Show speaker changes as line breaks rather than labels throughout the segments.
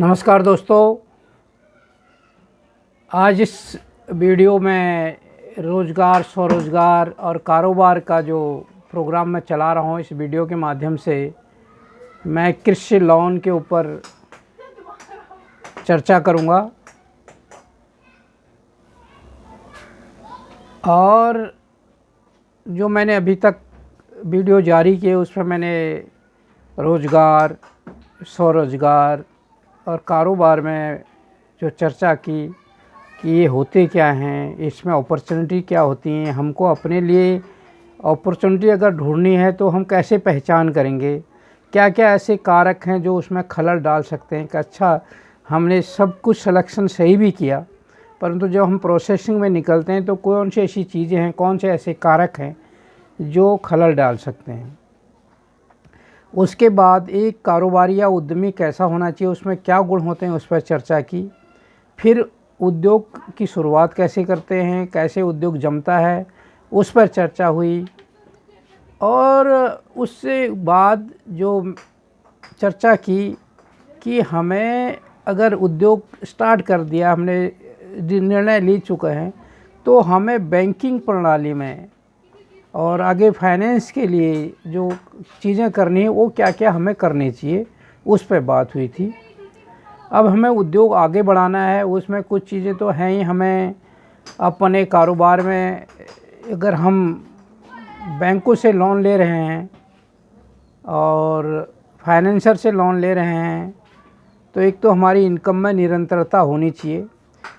नमस्कार दोस्तों, आज इस वीडियो में रोज़गार, स्वरोज़गार और कारोबार का जो प्रोग्राम मैं चला रहा हूँ, इस वीडियो के माध्यम से मैं कृषि लोन के ऊपर चर्चा करूँगा। और जो मैंने अभी तक वीडियो जारी किए उसमें मैंने रोज़गार, स्वरोज़गार और कारोबार में जो चर्चा की कि ये होते क्या हैं, इसमें अपॉर्चुनिटी क्या होती हैं, हमको अपने लिए अपॉर्चुनिटी अगर ढूंढनी है तो हम कैसे पहचान करेंगे, क्या क्या ऐसे कारक हैं जो उसमें खलल डाल सकते हैं कि अच्छा हमने सब कुछ सिलेक्शन सही भी किया, परंतु जब हम प्रोसेसिंग में निकलते हैं तो कौन सी ऐसी चीज़ें हैं, कौन से ऐसे कारक हैं जो खलल डाल सकते हैं। उसके बाद एक कारोबारी या उद्यमी कैसा होना चाहिए, उसमें क्या गुण होते हैं, उस पर चर्चा की। फिर उद्योग की शुरुआत कैसे करते हैं, कैसे उद्योग जमता है, उस पर चर्चा हुई। और उससे बाद जो चर्चा की कि हमें अगर उद्योग स्टार्ट कर दिया, हमने निर्णय ले चुके हैं, तो हमें बैंकिंग प्रणाली में और आगे फाइनेंस के लिए जो चीज़ें करनी है वो क्या क्या हमें करनी चाहिए, उस पर बात हुई थी। अब हमें उद्योग आगे बढ़ाना है, उसमें कुछ चीज़ें तो हैं ही। हमें अपने कारोबार में अगर हम बैंकों से लोन ले रहे हैं और फाइनेंसर से लोन ले रहे हैं तो एक तो हमारी इनकम में निरंतरता होनी चाहिए।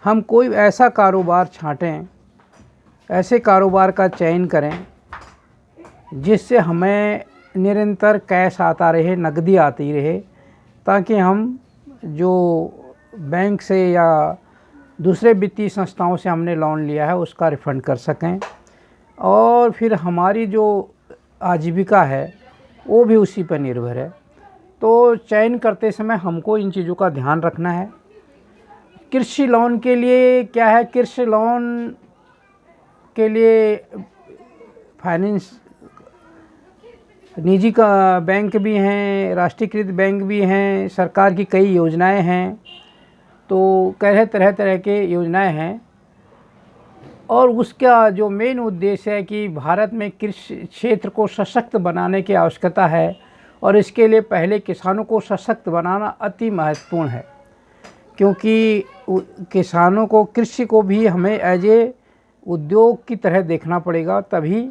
हम कोई ऐसा कारोबार छांटें, ऐसे कारोबार का चयन करें जिससे हमें निरंतर कैश आता रहे, नकदी आती रहे, ताकि हम जो बैंक से या दूसरे वित्तीय संस्थाओं से हमने लोन लिया है उसका रिफ़ंड कर सकें। और फिर हमारी जो आजीविका है वो भी उसी पर निर्भर है। तो चयन करते समय हमको इन चीज़ों का ध्यान रखना है। कृषि लोन के लिए क्या है, कृषि लोन के लिए फाइनेंस निजी का बैंक भी हैं, राष्ट्रीयकृत बैंक भी हैं, सरकार की कई योजनाएं हैं, तो कई तरह तरह के योजनाएं हैं। और उसका जो मेन उद्देश्य है कि भारत में कृषि क्षेत्र को सशक्त बनाने की आवश्यकता है और इसके लिए पहले किसानों को सशक्त बनाना अति महत्वपूर्ण है, क्योंकि किसानों को, कृषि को भी हमें एज ए उद्योग की तरह देखना पड़ेगा, तभी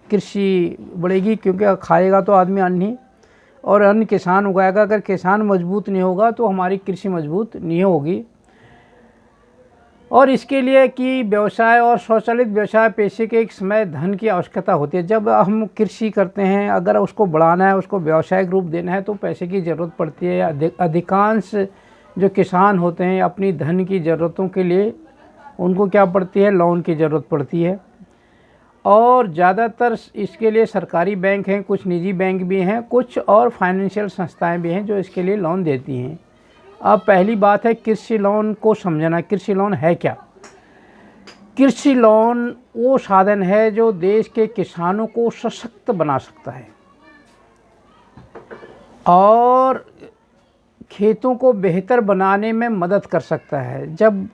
कृषि बढ़ेगी। क्योंकि खाएगा तो आदमी अन्न ही, और अन्न किसान उगाएगा। अगर किसान मजबूत नहीं होगा तो हमारी कृषि मजबूत नहीं होगी। और इसके लिए कि व्यवसाय और स्वचालित व्यवसाय पेशे के एक समय धन की आवश्यकता होती है। जब हम कृषि करते हैं, अगर उसको बढ़ाना है, उसको व्यावसायिक रूप देना है तो पैसे की ज़रूरत पड़ती है। अधिकांश जो किसान होते हैं अपनी धन की ज़रूरतों के लिए उनको क्या पड़ती है, लोन की ज़रूरत पड़ती है। और ज़्यादातर इसके लिए सरकारी बैंक हैं, कुछ निजी बैंक भी हैं, कुछ और फाइनेंशियल संस्थाएं भी हैं जो इसके लिए लोन देती हैं। अब पहली बात है कृषि लोन को समझना। कृषि लोन है क्या? कृषि लोन वो साधन है जो देश के किसानों को सशक्त बना सकता है और खेतों को बेहतर बनाने में मदद कर सकता है। जब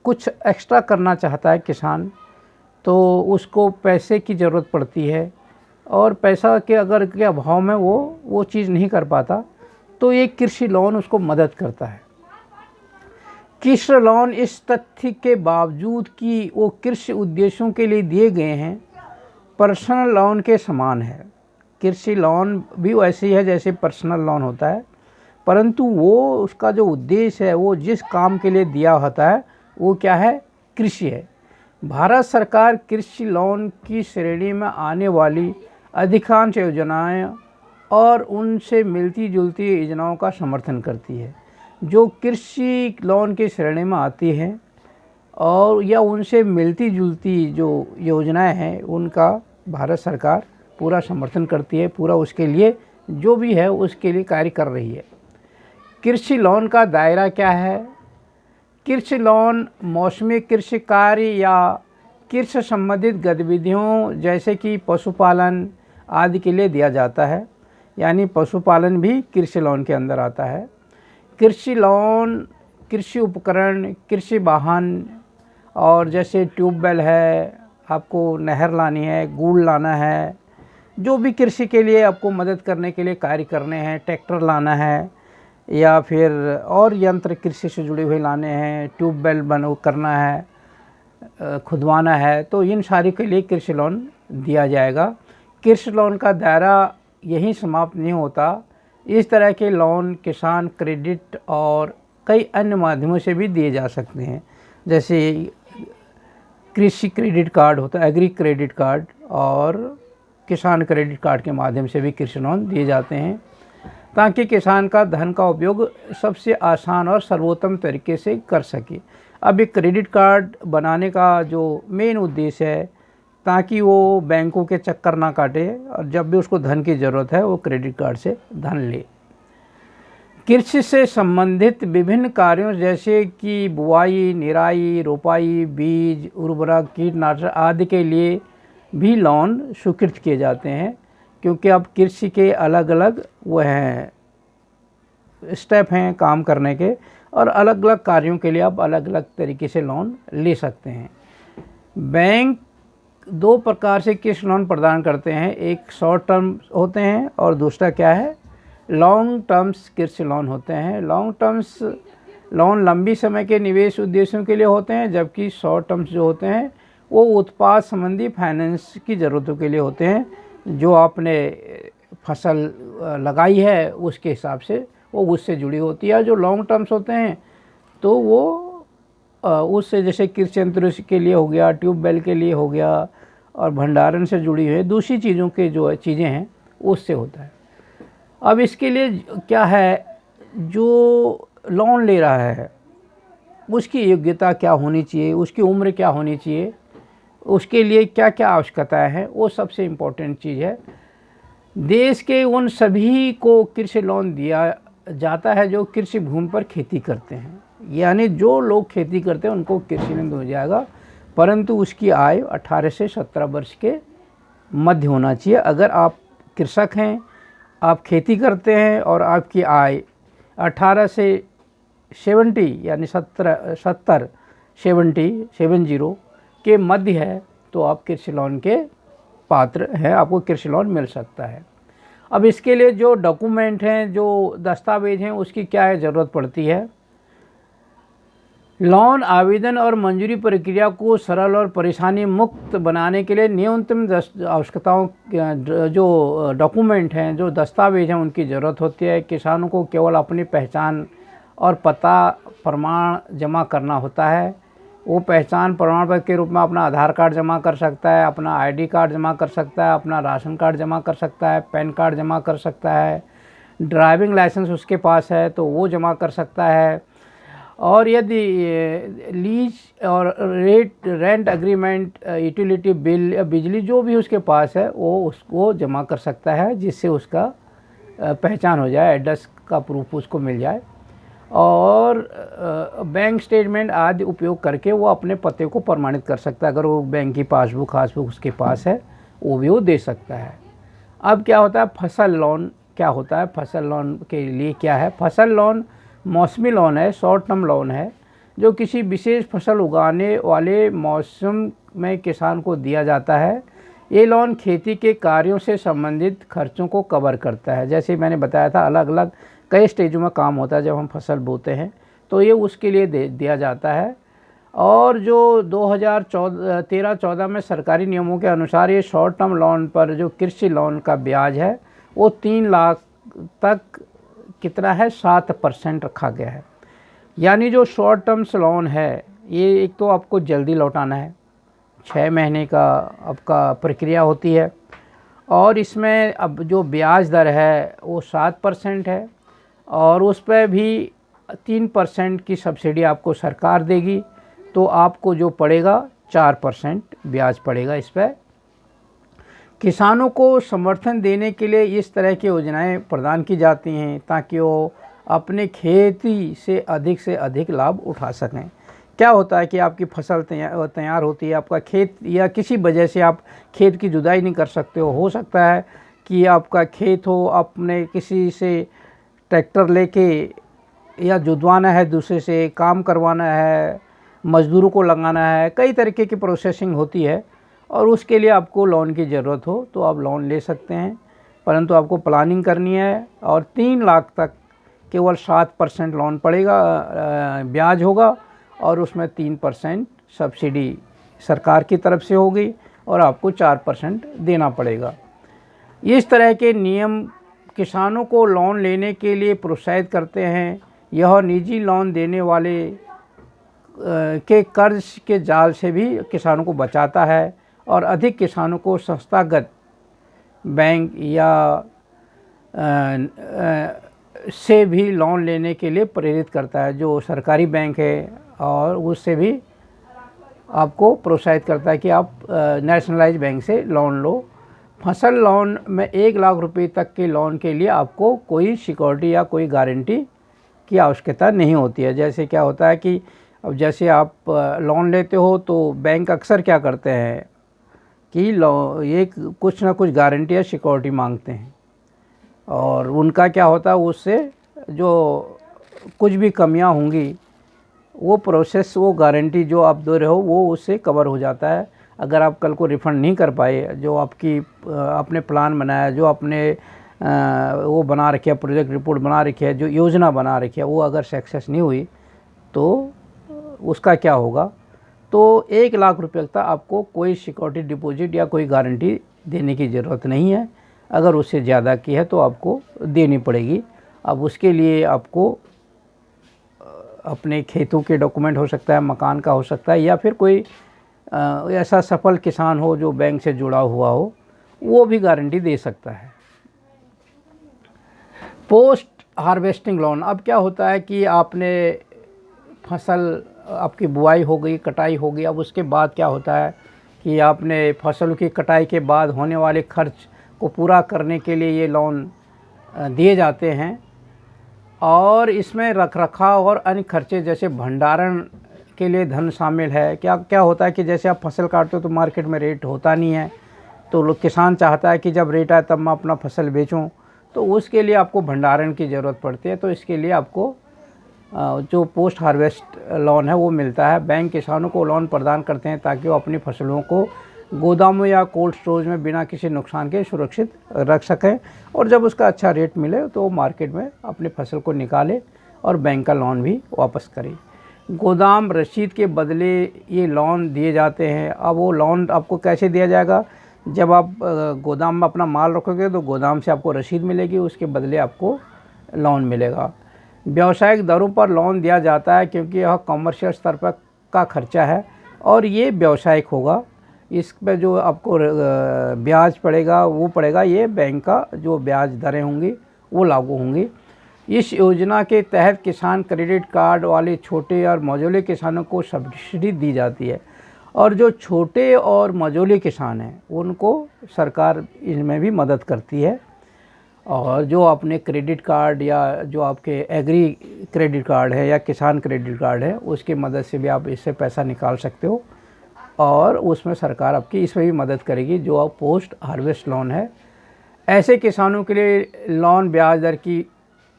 कुछ एक्स्ट्रा करना चाहता है किसान तो उसको पैसे की ज़रूरत पड़ती है, और पैसा के अगर के अभाव में वो चीज़ नहीं कर पाता, तो ये कृषि लोन उसको मदद करता है। कृषि लोन इस तथ्य के बावजूद कि वो कृषि उद्देश्यों के लिए दिए गए हैं, पर्सनल लोन के समान है। कृषि लोन भी वैसे ही है जैसे पर्सनल लोन होता है, परंतु वो उसका जो उद्देश्य है, वो जिस काम के लिए दिया होता है वो क्या है, कृषि है। भारत सरकार कृषि लोन की श्रेणी में आने वाली अधिकांश योजनाएं और उनसे मिलती जुलती योजनाओं का समर्थन करती है। जो कृषि लोन की श्रेणी में आती हैं और या उनसे मिलती जुलती जो योजनाएं हैं उनका भारत सरकार पूरा समर्थन करती है, पूरा उसके लिए जो भी है उसके लिए कार्य कर रही है। कृषि लोन का दायरा क्या है? कृषि लोन मौसमी कृषि कार्य या कृषि संबंधित गतिविधियों जैसे कि पशुपालन आदि के लिए दिया जाता है, यानी पशुपालन भी कृषि लोन के अंदर आता है। कृषि लोन, कृषि उपकरण, कृषि वाहन और जैसे ट्यूबवेल है, आपको नहर लानी है, गुड़ लाना है, जो भी कृषि के लिए आपको मदद करने के लिए कार्य करने हैं, ट्रैक्टर लाना है या फिर और यंत्र कृषि से जुड़े हुए लाने हैं, ट्यूबवेल करना है, खुदवाना है, तो इन सारी के लिए कृषि लोन दिया जाएगा। कृषि लोन का दायरा यहीं समाप्त नहीं होता। इस तरह के लोन किसान क्रेडिट और कई अन्य माध्यमों से भी दिए जा सकते हैं। जैसे कृषि क्रेडिट कार्ड होता है, एग्री क्रेडिट कार्ड, और किसान क्रेडिट कार्ड के माध्यम से भी कृषि लोन दिए जाते हैं, ताकि किसान का धन का उपयोग सबसे आसान और सर्वोत्तम तरीके से कर सके। अब एक क्रेडिट कार्ड बनाने का जो मेन उद्देश्य है, ताकि वो बैंकों के चक्कर ना काटे और जब भी उसको धन की ज़रूरत है वो क्रेडिट कार्ड से धन ले। कृषि से संबंधित विभिन्न कार्यों जैसे कि बुआई, निराई, रोपाई, बीज, उर्वरक, कीटनाशक आदि के लिए भी लोन स्वीकृत किए जाते हैं, क्योंकि अब कृषि के अलग अलग वो हैं स्टेप हैं काम करने के, और अलग अलग कार्यों के लिए आप अलग अलग तरीके से लोन ले सकते हैं। बैंक दो प्रकार से कृषि लोन प्रदान करते हैं, एक शॉर्ट टर्म होते हैं और दूसरा क्या है, लॉन्ग टर्म्स कृषि लोन होते हैं। लॉन्ग टर्म्स लोन लंबी समय के निवेश उद्देश्यों के लिए होते हैं, जबकि शॉर्ट टर्म्स जो होते हैं वो उत्पाद संबंधी फाइनेंस की ज़रूरतों के लिए होते हैं। जो आपने फसल लगाई है उसके हिसाब से वो उससे जुड़ी होती है। जो लॉन्ग टर्म्स होते हैं तो वो उससे जैसे कृषि यंत्रों के लिए हो गया, ट्यूबवेल के लिए हो गया, और भंडारण से जुड़ी हुई दूसरी चीज़ों के जो चीज़ें हैं उससे होता है। अब इसके लिए क्या है, जो लोन ले रहा है उसकी योग्यता क्या होनी चाहिए, उसकी उम्र क्या होनी चाहिए, उसके लिए क्या क्या आवश्यकताएं हैं, वो सबसे इम्पोर्टेंट चीज़ है। देश के उन सभी को कृषि लोन दिया जाता है जो कृषि भूमि पर खेती करते हैं, यानी जो लोग खेती करते हैं उनको कृषि लोन दिया जाएगा, परंतु उसकी आयु 18 से 17 वर्ष के मध्य होना चाहिए। अगर आप कृषक हैं, आप खेती करते हैं और आपकी आय 18 से 70 यानी 70 के मध्य है तो आप कृषि लोन के पात्र हैं, आपको कृषि लोन मिल सकता है। अब इसके लिए जो डॉक्यूमेंट हैं, जो दस्तावेज हैं, उसकी क्या है ज़रूरत पड़ती है। लोन आवेदन और मंजूरी प्रक्रिया को सरल और परेशानी मुक्त बनाने के लिए न्यूनतम आवश्यकताओं जो डॉक्यूमेंट हैं, जो दस्तावेज हैं, उनकी ज़रूरत होती है। किसानों को केवल अपनी पहचान और पता प्रमाण जमा करना होता है। वो पहचान प्रमाण पत्र के रूप में अपना आधार कार्ड जमा कर सकता है, अपना आईडी कार्ड जमा कर सकता है, अपना राशन कार्ड जमा कर सकता है, पैन कार्ड जमा कर सकता है, ड्राइविंग लाइसेंस उसके पास है तो वो जमा कर सकता है, और यदि लीज और रेंट एग्रीमेंट, यूटिलिटी बिल, बिजली जो भी उसके पास है वो उसको जमा कर सकता है, जिससे उसका पहचान हो जाए, एड्रेस का प्रूफ उसको मिल जाए, और बैंक स्टेटमेंट आदि उपयोग करके वो अपने पते को प्रमाणित कर सकता है। अगर वो बैंक की पासबुक उसके पास है वो भी वो दे सकता है। अब क्या होता है फसल लोन, क्या होता है फसल लोन के लिए क्या है। फसल लोन मौसमी लोन है, शॉर्ट टर्म लोन है, जो किसी विशेष फसल उगाने वाले मौसम में किसान को दिया जाता है। ये लोन खेती के कार्यों से संबंधित खर्चों को कवर करता है। जैसे मैंने बताया था, अलग अलग कई स्टेजों में काम होता है जब हम फसल बोते हैं, तो ये उसके लिए दिया जाता है। और जो 2013-14 में सरकारी नियमों के अनुसार ये शॉर्ट टर्म लोन पर जो कृषि लोन का ब्याज है वो 3 लाख तक कितना है 7% रखा गया है। यानी जो शॉर्ट टर्म्स लोन है ये एक तो आपको जल्दी लौटाना है, 6 महीने का आपका प्रक्रिया होती है, और इसमें अब जो ब्याज दर है वो 7% है, और उस पर भी 3% की सब्सिडी आपको सरकार देगी, तो आपको जो पड़ेगा 4% ब्याज पड़ेगा इस पर। किसानों को समर्थन देने के लिए इस तरह की योजनाएं प्रदान की जाती हैं ताकि वो अपने खेती से अधिक लाभ उठा सकें। क्या होता है कि आपकी फसल तैयार होती है, आपका खेत या किसी वजह से आप खेत की जुताई नहीं कर सकते हो सकता है कि आपका खेत हो, आपने किसी से ट्रैक्टर लेके या जुड़वाना है, दूसरे से काम करवाना है, मज़दूरों को लगाना है, कई तरीके की प्रोसेसिंग होती है और उसके लिए आपको लोन की ज़रूरत हो तो आप लोन ले सकते हैं, परंतु आपको प्लानिंग करनी है। और 3 लाख तक केवल 7% लोन पड़ेगा, ब्याज होगा और उसमें 3% सब्सिडी सरकार की तरफ से होगी और आपको 4% देना पड़ेगा। इस तरह के नियम किसानों को लोन लेने के लिए प्रोत्साहित करते हैं। यह निजी लोन देने वाले के कर्ज के जाल से भी किसानों को बचाता है और अधिक किसानों को संस्थागत बैंक या से भी लोन लेने के लिए प्रेरित करता है। जो सरकारी बैंक है और उससे भी आपको प्रोत्साहित करता है कि आप नेशनलाइज बैंक से लोन लो। फसल लोन में 1 लाख रुपए तक के लोन के लिए आपको कोई सिक्योरिटी या कोई गारंटी की आवश्यकता नहीं होती है। जैसे क्या होता है कि अब जैसे आप लोन लेते हो तो बैंक अक्सर क्या करते हैं कि ये कुछ ना कुछ गारंटी या सिक्योरिटी मांगते हैं और उनका क्या होता है, उससे जो कुछ भी कमियां होंगी वो प्रोसेस, वो गारंटी जो आप दे रहे हो वो उससे कवर हो जाता है। अगर आप कल को रिफ़ंड नहीं कर पाए, जो आपने प्लान बनाया, जो आपने वो बना रखी है, प्रोजेक्ट रिपोर्ट बना रखी है, जो योजना बना रखी है, वो अगर सक्सेस नहीं हुई तो उसका क्या होगा। तो 1 लाख रुपये तक आपको कोई सिक्योरिटी डिपॉजिट या कोई गारंटी देने की ज़रूरत नहीं है। अगर उससे ज़्यादा की है तो आपको देनी पड़ेगी। अब उसके लिए आपको अपने खेतों के डॉक्यूमेंट हो सकता है, मकान का हो सकता है, या फिर कोई ऐसा सफल किसान हो जो बैंक से जुड़ा हुआ हो, वो भी गारंटी दे सकता है। पोस्ट हार्वेस्टिंग लोन, अब क्या होता है कि आपने फसल, आपकी बुआई हो गई, कटाई हो गई, अब उसके बाद क्या होता है कि आपने फसल की कटाई के बाद होने वाले खर्च को पूरा करने के लिए ये लोन दिए जाते हैं और इसमें रखरखाव और अन्य खर्चे जैसे भंडारण के लिए धन शामिल है। क्या होता है कि जैसे आप फसल काटते हो तो मार्केट में रेट होता नहीं है, तो लोग किसान चाहता है कि जब रेट आए तब मैं अपना फसल बेचूं, तो उसके लिए आपको भंडारण की ज़रूरत पड़ती है। तो इसके लिए आपको जो पोस्ट हार्वेस्ट लोन है वो मिलता है। बैंक किसानों को लोन प्रदान करते हैं ताकि वो अपनी फसलों को गोदामों या कोल्ड स्टोरेज में बिना किसी नुकसान के सुरक्षित रख सकें और जब उसका अच्छा रेट मिले तो वो मार्केट में अपनी फसल को निकाले और बैंक का लोन भी वापस करे। गोदाम रसीद के बदले ये लोन दिए जाते हैं। अब वो लोन आपको कैसे दिया जाएगा, जब आप गोदाम में अपना माल रखोगे तो गोदाम से आपको रसीद मिलेगी, उसके बदले आपको लोन मिलेगा। व्यावसायिक दरों पर लोन दिया जाता है क्योंकि यह कमर्शियल स्तर पर का खर्चा है और ये व्यावसायिक होगा। इस पर जो आपको ब्याज पड़ेगा वो पड़ेगा, ये बैंक का जो ब्याज दरें होंगी वो लागू होंगी। इस योजना के तहत किसान क्रेडिट कार्ड वाले छोटे और मझोले किसानों को सब्सिडी दी जाती है और जो छोटे और मझोले किसान हैं उनको सरकार इनमें भी मदद करती है। और जो अपने क्रेडिट कार्ड या जो आपके एग्री क्रेडिट कार्ड है या किसान क्रेडिट कार्ड है उसकी मदद से भी आप इससे पैसा निकाल सकते हो और उसमें सरकार आपकी इसमें भी मदद करेगी। जो आप पोस्ट हार्वेस्ट लोन है, ऐसे किसानों के लिए लोन ब्याज दर की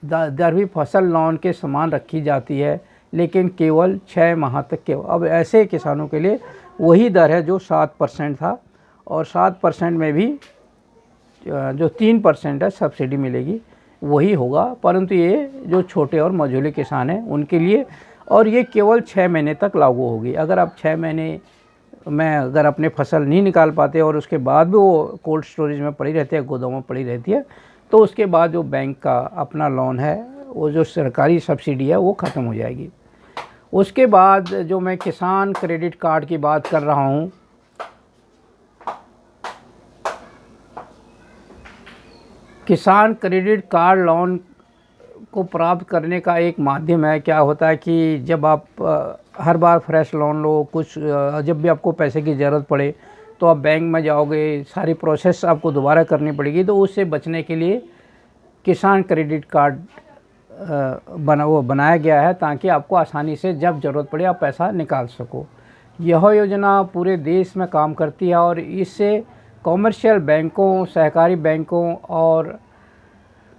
दर भी फसल लोन के समान रखी जाती है, लेकिन केवल 6 माह तक के। अब ऐसे किसानों के लिए वही दर है जो 7% था और 7% में भी जो 3% है सब्सिडी मिलेगी वही होगा, परंतु ये जो छोटे और मझोले किसान हैं उनके लिए, और ये केवल 6 महीने तक लागू होगी। अगर आप 6 महीने में अगर अपने फसल नहीं निकाल पाते और उसके बाद भी वो कोल्ड स्टोरेज में पड़ी रहती है, गोदाम में पड़ी रहती है, तो उसके बाद जो बैंक का अपना लोन है, वो जो सरकारी सब्सिडी है वो ख़त्म हो जाएगी। उसके बाद जो मैं किसान क्रेडिट कार्ड की बात कर रहा हूँ, किसान क्रेडिट कार्ड लोन को प्राप्त करने का एक माध्यम है। क्या होता है कि जब आप हर बार फ्रेश लोन लो, जब भी आपको पैसे की ज़रूरत पड़े तो आप बैंक में जाओगे, सारी प्रोसेस आपको दोबारा करनी पड़ेगी। तो उससे बचने के लिए किसान क्रेडिट कार्ड बनाया गया है ताकि आपको आसानी से जब ज़रूरत पड़े आप पैसा निकाल सको। यह योजना पूरे देश में काम करती है और इससे कॉमर्शियल बैंकों, सहकारी बैंकों और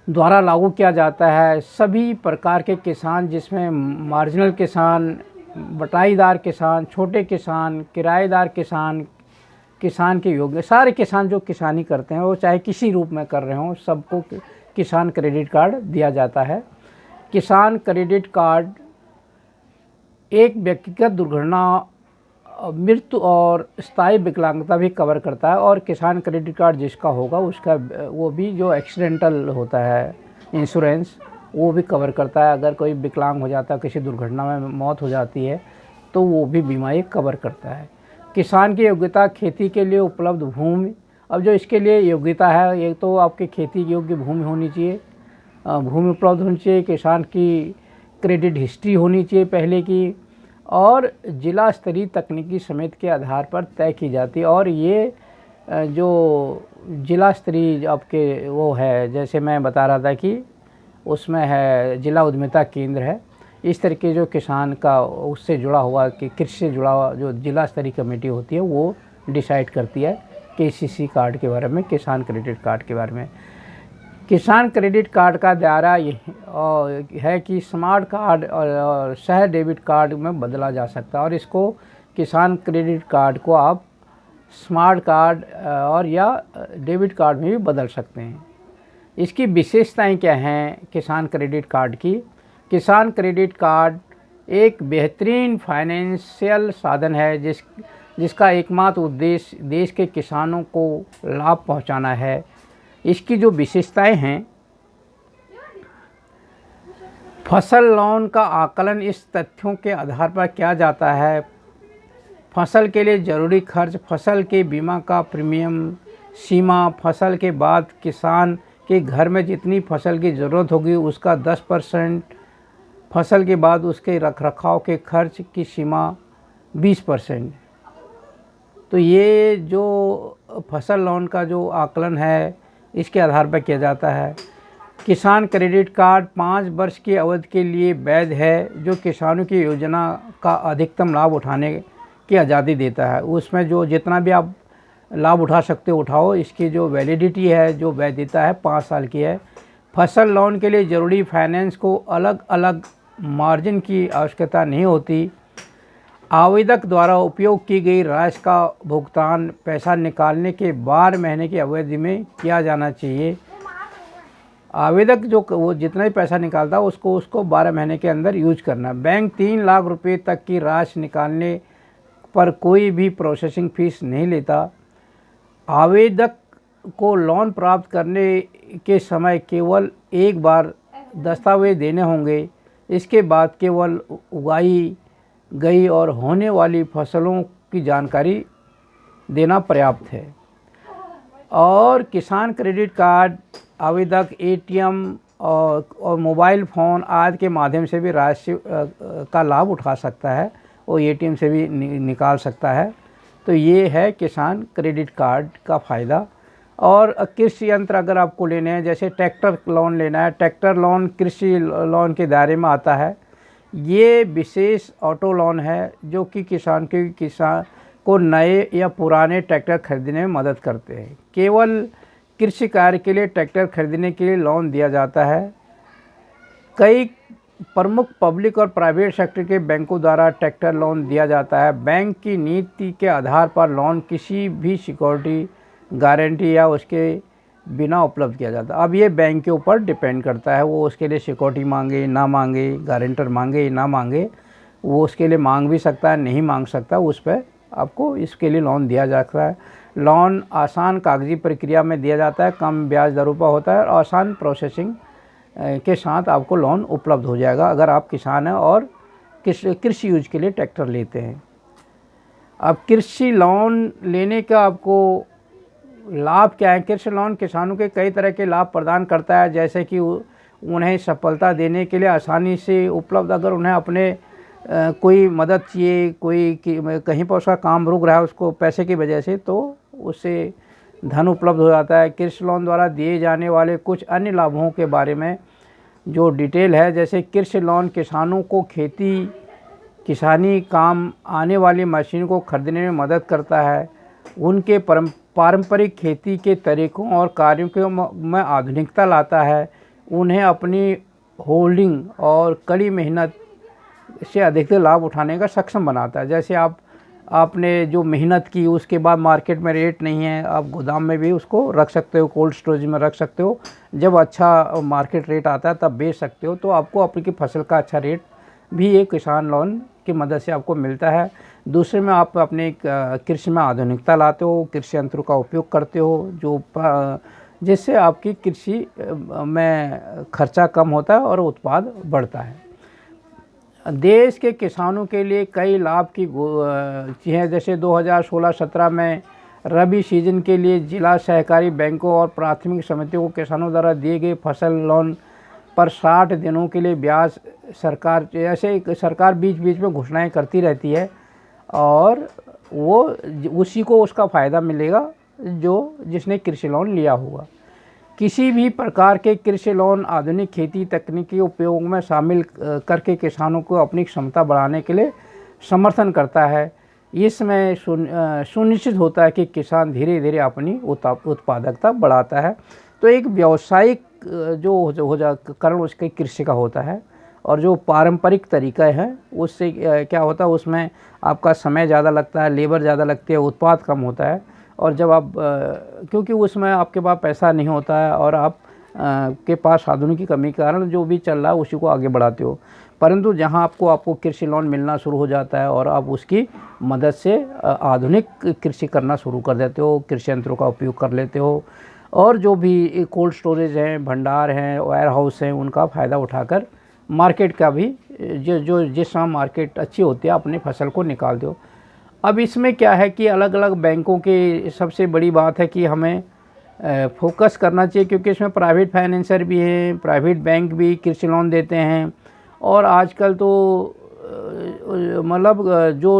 द्वारा लागू किया जाता है। सभी प्रकार के किसान, जिसमें मार्जिनल किसान, बटाईदार किसान, छोटे किसान, किराएदार किसान, किसान के योग्य सारे किसान जो किसानी करते हैं, वो चाहे किसी रूप में कर रहे हों, सबको किसान क्रेडिट कार्ड दिया जाता है। किसान क्रेडिट कार्ड एक व्यक्तिगत दुर्घटना, मृत्यु और स्थायी विकलांगता भी कवर करता है। और किसान क्रेडिट कार्ड जिसका होगा उसका वो भी जो एक्सीडेंटल होता है इंश्योरेंस, वो भी कवर करता है। अगर कोई विकलांग हो जाता है, किसी दुर्घटना में मौत हो जाती है, तो वो भी बीमा ये कवर करता है। किसान की योग्यता, खेती के लिए उपलब्ध भूमि। अब जो इसके लिए योग्यता है, एक तो आपकी खेती योग्य भूमि होनी चाहिए, भूमि उपलब्ध होनी चाहिए, किसान की क्रेडिट हिस्ट्री होनी चाहिए पहले की, और जिला स्तरीय तकनीकी समिति के आधार पर तय की जाती है। और ये जो जिला स्तरीय आपके वो है, जैसे मैं बता रहा था कि उसमें है जिला उद्यमिता केंद्र है, इस तरीके जो किसान का उससे जुड़ा हुआ कि कृषि से जुड़ा हुआ जो जिला स्तरीय कमेटी होती है, वो डिसाइड करती है केसीसी कार्ड के बारे में, किसान क्रेडिट कार्ड के बारे में। किसान क्रेडिट कार्ड का दायरा ये है कि स्मार्ट कार्ड और शहर डेबिट कार्ड में बदला जा सकता है। और इसको किसान क्रेडिट कार्ड को आप स्मार्ट कार्ड और या डेबिट कार्ड में भी बदल सकते हैं। इसकी विशेषताएं क्या हैं किसान क्रेडिट कार्ड की? किसान क्रेडिट कार्ड एक बेहतरीन फाइनेंशियल साधन है जिसका एकमात्र उद्देश्य देश के किसानों को लाभ पहुंचाना है। इसकी जो विशेषताएं हैं, फसल लोन का आकलन इस तथ्यों के आधार पर किया जाता है: फसल के लिए ज़रूरी खर्च, फसल के बीमा का प्रीमियम, सीमा, फसल के बाद किसान के घर में जितनी फसल की ज़रूरत होगी उसका 10%, फसल के बाद उसके रखरखाव के खर्च की सीमा 20%। तो ये जो फसल लोन का जो आकलन है, इसके आधार पर किया जाता है। किसान क्रेडिट कार्ड 5 वर्ष की अवधि के लिए वैध है, जो किसानों की योजना का अधिकतम लाभ उठाने की आज़ादी देता है। उसमें जो जितना भी आप लाभ उठा सकते हो उठाओ। इसकी जो वैलिडिटी है, जो वैधता है, 5 साल की है। फसल लोन के लिए ज़रूरी फाइनेंस को अलग अलग मार्जिन की आवश्यकता नहीं होती। आवेदक द्वारा उपयोग की गई राशि का भुगतान पैसा निकालने के 12 महीने की अवधि में किया जाना चाहिए। आवेदक जो वो जितना ही पैसा निकालता है उसको 12 महीने के अंदर यूज करना। बैंक 3 लाख रुपए तक की राशि निकालने पर कोई भी प्रोसेसिंग फीस नहीं लेता। आवेदक को लोन प्राप्त करने के समय केवल एक बार दस्तावेज देने होंगे। इसके बाद केवल उगाई गई और होने वाली फसलों की जानकारी देना पर्याप्त है। और किसान क्रेडिट कार्ड आवेदक एटीएम और मोबाइल फ़ोन आदि के माध्यम से भी राशि का लाभ उठा सकता है और एटीएम से भी निकाल सकता है। तो ये है किसान क्रेडिट कार्ड का फ़ायदा। और कृषि यंत्र अगर आपको लेने हैं, जैसे ट्रैक्टर लोन लेना है, ट्रैक्टर लोन कृषि लोन के दायरे में आता है। ये विशेष ऑटो लोन है जो कि किसान को नए या पुराने ट्रैक्टर खरीदने में मदद करते हैं। केवल कृषि कार्य के लिए ट्रैक्टर खरीदने के लिए लोन दिया जाता है। कई प्रमुख पब्लिक और प्राइवेट सेक्टर के बैंकों द्वारा ट्रैक्टर लोन दिया जाता है। बैंक की नीति के आधार पर लोन किसी भी सिक्योरिटी, गारंटी या उसके बिना उपलब्ध किया जाता है। अब ये बैंक के ऊपर डिपेंड करता है, वो उसके लिए सिक्योरिटी मांगे ना मांगे, गारंटर मांगे ना मांगे, वो उसके लिए मांग भी सकता है, नहीं मांग सकता, उस पर आपको इसके लिए लोन दिया जाता है। लोन आसान कागजी प्रक्रिया में दिया जाता है, कम ब्याज दरों पर होता है और आसान प्रोसेसिंग के साथ आपको लोन उपलब्ध हो जाएगा अगर आप किसान हैं और कृषि यूज के लिए ट्रैक्टर लेते हैं। अब कृषि लोन लेने का आपको लाभ क्या है? कृषि लोन किसानों के कई तरह के लाभ प्रदान करता है, जैसे कि उन्हें सफलता देने के लिए आसानी से उपलब्ध, अगर उन्हें अपने कोई मदद चाहिए, कोई कहीं पर उसका काम रुक रहा है उसको पैसे की वजह से, तो उससे धन उपलब्ध हो जाता है। कृषि लोन द्वारा दिए जाने वाले कुछ अन्य लाभों के बारे में जो डिटेल है, जैसे कृषि लोन किसानों को किसानी काम आने वाली मशीन को खरीदने में मदद करता है। उनके पारंपरिक खेती के तरीकों और कार्यों में आधुनिकता लाता है। उन्हें अपनी होल्डिंग और कड़ी मेहनत से अधिकतर लाभ उठाने का सक्षम बनाता है। जैसे आपने जो मेहनत की उसके बाद मार्केट में रेट नहीं है, आप गोदाम में भी उसको रख सकते हो, कोल्ड स्टोरेज में रख सकते हो। जब अच्छा मार्केट रेट आता है तब बेच सकते हो। तो आपको अपनी फसल का अच्छा रेट भी एक किसान लोन की मदद से आपको मिलता है। दूसरे में आप अपने कृषि में आधुनिकता लाते हो, कृषि यंत्रों का उपयोग करते हो जिससे आपकी कृषि में खर्चा कम होता है और उत्पाद बढ़ता है। देश के किसानों के लिए कई लाभ की चीज़ें, जैसे 2016-17 में रबी सीजन के लिए जिला सहकारी बैंकों और प्राथमिक समितियों को किसानों द्वारा दिए गए फसल लोन पर 60 दिनों के लिए ब्याज सरकार बीच बीच में घोषणाएं करती रहती है और वो उसी को उसका फ़ायदा मिलेगा जिसने कृषि लोन लिया होगा। किसी भी प्रकार के कृषि लोन आधुनिक खेती तकनीकी उपयोग में शामिल करके किसानों को अपनी क्षमता बढ़ाने के लिए समर्थन करता है। इसमें सुनिश्चित होता है कि किसान धीरे धीरे अपनी उत्पादकता बढ़ाता है। तो एक व्यावसायिक करण उसके कृषि का होता है और जो पारंपरिक तरीका है उससे क्या होता है, उसमें आपका समय ज़्यादा लगता है, लेबर ज़्यादा लगती है, उत्पाद कम होता है। और जब आप क्योंकि उसमें आपके पास पैसा नहीं होता है और आप के पास साधनों की कमी के कारण जो भी चल रहा है उसी को आगे बढ़ाते हो। परंतु जहां आपको कृषि लोन मिलना शुरू हो जाता है और आप उसकी मदद से आधुनिक कृषि करना शुरू कर देते हो, कृषि यंत्रों का उपयोग कर लेते हो और जो भी कोल्ड स्टोरेज हैं, भंडार हैं, वेयर हाउस हैं, उनका फ़ायदा उठाकर मार्केट का भी जिस समय मार्केट अच्छी होती है अपनी फसल को निकाल दो। अब इसमें क्या है कि अलग अलग बैंकों की सबसे बड़ी बात है कि हमें फोकस करना चाहिए, क्योंकि इसमें प्राइवेट फाइनेंसर भी हैं, प्राइवेट बैंक भी कृषि लोन देते हैं और आजकल तो मतलब जो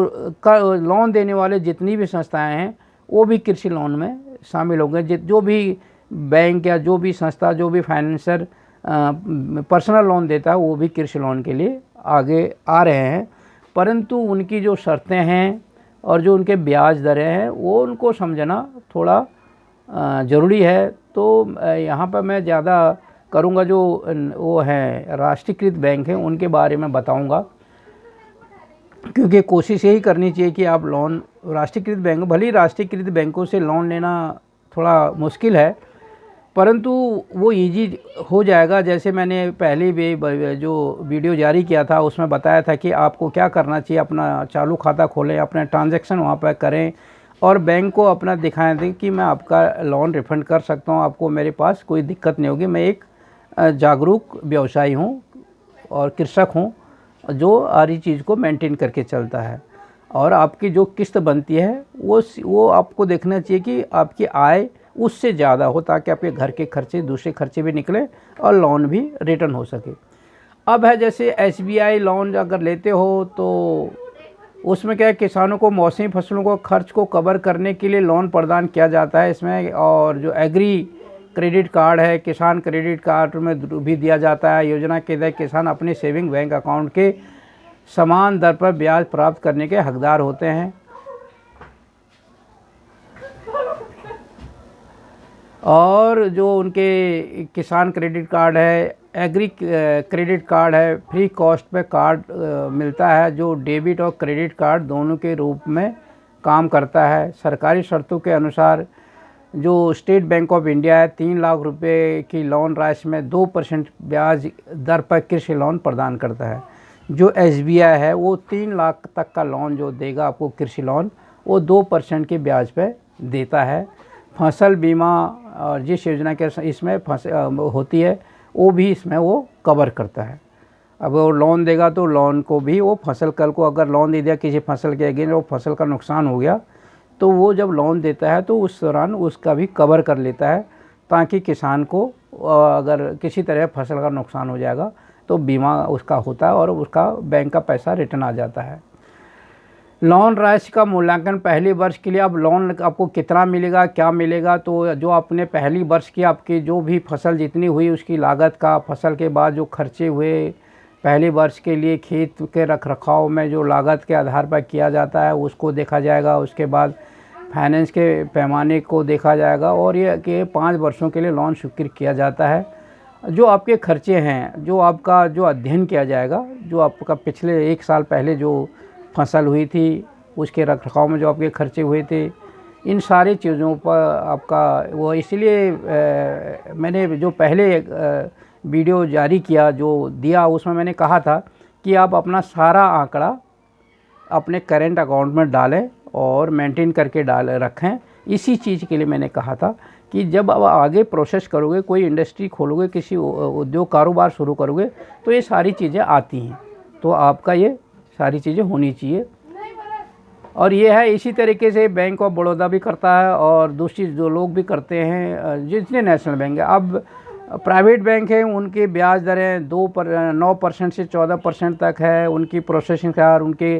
लोन देने वाले जितनी भी संस्थाएं हैं वो भी कृषि लोन में शामिल हो गए। जो भी बैंक या जो भी संस्था, जो भी फाइनेंसर पर्सनल लोन देता है वो भी कृषि लोन के लिए आगे आ रहे हैं। परंतु उनकी जो शर्तें हैं और जो उनके ब्याज दरें हैं वो उनको समझना थोड़ा ज़रूरी है। तो यहाँ पर मैं ज़्यादा करूँगा जो वो हैं राष्ट्रीयकृत बैंक हैं उनके बारे में बताऊँगा, क्योंकि कोशिश यही करनी चाहिए कि आप लोन राष्ट्रीयकृत बैंक, भले ही राष्ट्रीयकृत बैंकों से लोन लेना थोड़ा मुश्किल है परंतु वो इजी हो जाएगा। जैसे मैंने पहले भी जो वीडियो जारी किया था उसमें बताया था कि आपको क्या करना चाहिए, अपना चालू खाता खोलें, अपने ट्रांजैक्शन वहाँ पर करें और बैंक को अपना दिखाएं दें कि मैं आपका लोन रिफ़ंड कर सकता हूँ, आपको मेरे पास कोई दिक्कत नहीं होगी, मैं एक जागरूक व्यवसायी हूँ और कृषक हूँ जो सारी चीज़ को मेंटेन करके चलता है। और आपकी जो किस्त बनती है वो आपको देखना चाहिए कि आपकी आय उससे ज़्यादा हो, ताकि आपके घर के खर्चे, दूसरे खर्चे भी निकले और लोन भी रिटर्न हो सके। अब है जैसे SBI लोन अगर लेते हो तो उसमें क्या है, किसानों को मौसमी फसलों को खर्च को कवर करने के लिए लोन प्रदान किया जाता है इसमें। और जो एग्री क्रेडिट कार्ड है, किसान क्रेडिट कार्ड में भी दिया जाता है। योजना के तहत किसान अपने सेविंग बैंक अकाउंट के समान दर पर ब्याज प्राप्त करने के हकदार होते हैं। और जो उनके किसान क्रेडिट कार्ड है, एग्री क्रेडिट कार्ड है, फ्री कॉस्ट पे कार्ड मिलता है जो डेबिट और क्रेडिट कार्ड दोनों के रूप में काम करता है। सरकारी शर्तों के अनुसार जो स्टेट बैंक ऑफ इंडिया है 3 लाख रुपए की लोन राशि में 2% ब्याज दर पर कृषि लोन प्रदान करता है। जो SBI है वो 3 लाख तक का लोन जो देगा आपको कृषि लोन, वो 2% के ब्याज पे देता है। फसल बीमा और जिस योजना के इसमें होती है वो भी इसमें वो कवर करता है। अब वो लोन देगा तो लोन को भी वो फसल, कल को अगर लोन दे दिया किसी फसल के अगेंस्ट, वो फसल का नुकसान हो गया तो वो जब लोन देता है तो उस दौरान उसका भी कवर कर लेता है, ताकि किसान को अगर किसी तरह फसल का नुकसान हो जाएगा तो बीमा उसका होता है और उसका बैंक का पैसा रिटर्न आ जाता है। लोन राशि का मूल्यांकन पहले वर्ष के लिए, अब लोन आपको कितना मिलेगा, क्या मिलेगा, तो जो आपने पहली वर्ष की आपकी जो भी फसल जितनी हुई उसकी लागत का, फसल के बाद जो खर्चे हुए पहले वर्ष के लिए खेत के रखरखाव में जो लागत के आधार पर किया जाता है उसको देखा जाएगा। उसके बाद फाइनेंस के पैमाने को देखा जाएगा और ये कि 5 वर्षों के लिए लोन स्वीकृत किया जाता है। जो आपके खर्चे हैं, जो आपका जो अध्ययन किया जाएगा, जो आपका पिछले 1 साल पहले जो फसल हुई थी उसके रखरखाव में जो आपके खर्चे हुए थे, इन सारी चीज़ों पर आपका वो, इसलिए मैंने जो पहले वीडियो जारी किया जो दिया उसमें मैंने कहा था कि आप अपना सारा आंकड़ा अपने करेंट अकाउंट में डालें और मेंटेन करके रखें। इसी चीज़ के लिए मैंने कहा था कि जब आप आगे प्रोसेस करोगे, कोई इंडस्ट्री खोलोगे, किसी उद्योग कारोबार शुरू करोगे, तो ये सारी चीज़ें आती हैं, तो आपका ये सारी चीज़ें होनी चाहिए। और ये है, इसी तरीके से बैंक ऑफ बड़ौदा भी करता है और दूसरी जो लोग भी करते हैं, जितने नेशनल बैंक है। अब प्राइवेट बैंक है, उनकी ब्याज दरें 9% से 14% तक है। उनकी प्रोसेसिंग चार्ज, उनके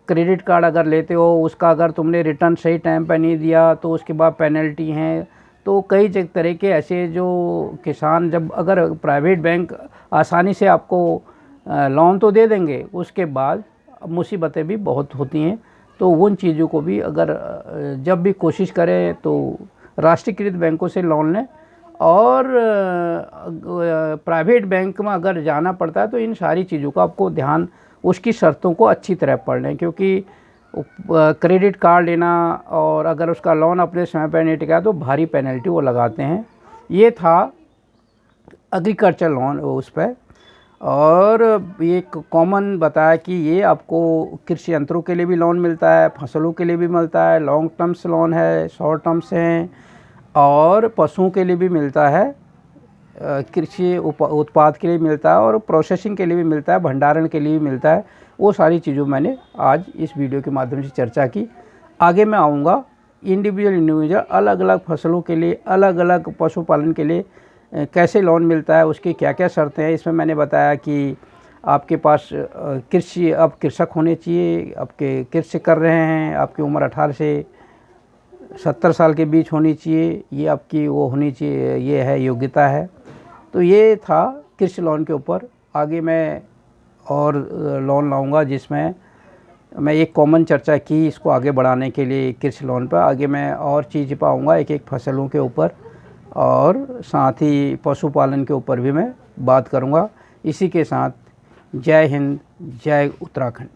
क्रेडिट कार्ड अगर लेते हो उसका अगर तुमने रिटर्न सही टाइम पर नहीं दिया तो उसके बाद पेनल्टी हैं। तो कई तरह के ऐसे जो किसान, जब अगर प्राइवेट बैंक आसानी से आपको लोन तो दे देंगे, उसके बाद मुसीबतें भी बहुत होती हैं। तो उन चीज़ों को भी अगर जब भी कोशिश करें तो राष्ट्रीयकृत बैंकों से लोन लें। और प्राइवेट बैंक में अगर जाना पड़ता है तो इन सारी चीज़ों का आपको ध्यान, उसकी शर्तों को अच्छी तरह पढ़ लें, क्योंकि क्रेडिट कार्ड लेना और अगर उसका लोन अपने समय पर नहीं टिका तो भारी पेनल्टी वो लगाते हैं। ये था एग्रीकल्चर लोन उस पर। और ये कॉमन बताया कि ये आपको कृषि यंत्रों के लिए भी लोन मिलता है, फसलों के लिए भी मिलता है, लॉन्ग टर्म्स लोन है, शॉर्ट टर्म्स हैं, और पशुओं के लिए भी मिलता है, कृषि उत्पाद के लिए मिलता है, और प्रोसेसिंग के लिए भी मिलता है, भंडारण के लिए भी मिलता है। वो सारी चीज़ों मैंने आज इस वीडियो के माध्यम से चर्चा की। आगे मैं आऊँगा इंडिविजुअल अलग अलग फसलों के लिए, अलग अलग पशुपालन के लिए कैसे लोन मिलता है, उसकी क्या क्या शर्तें हैं। इसमें मैंने बताया कि आपके पास कृषि, अब कृषक होने चाहिए, आपके कृषि कर रहे हैं, आपकी उम्र 18 से 70 साल के बीच होनी चाहिए, ये आपकी वो होनी चाहिए, ये है योग्यता है। तो ये था कृषि लोन के ऊपर। आगे मैं और लोन लाऊंगा जिसमें मैं एक कॉमन चर्चा की, इसको आगे बढ़ाने के लिए कृषि लोन पर। आगे मैं और चीज़ पाऊँगा एक एक फसलों के ऊपर, और साथ ही पशुपालन के ऊपर भी मैं बात करूँगा। इसी के साथ जय हिंद, जय उत्तराखंड।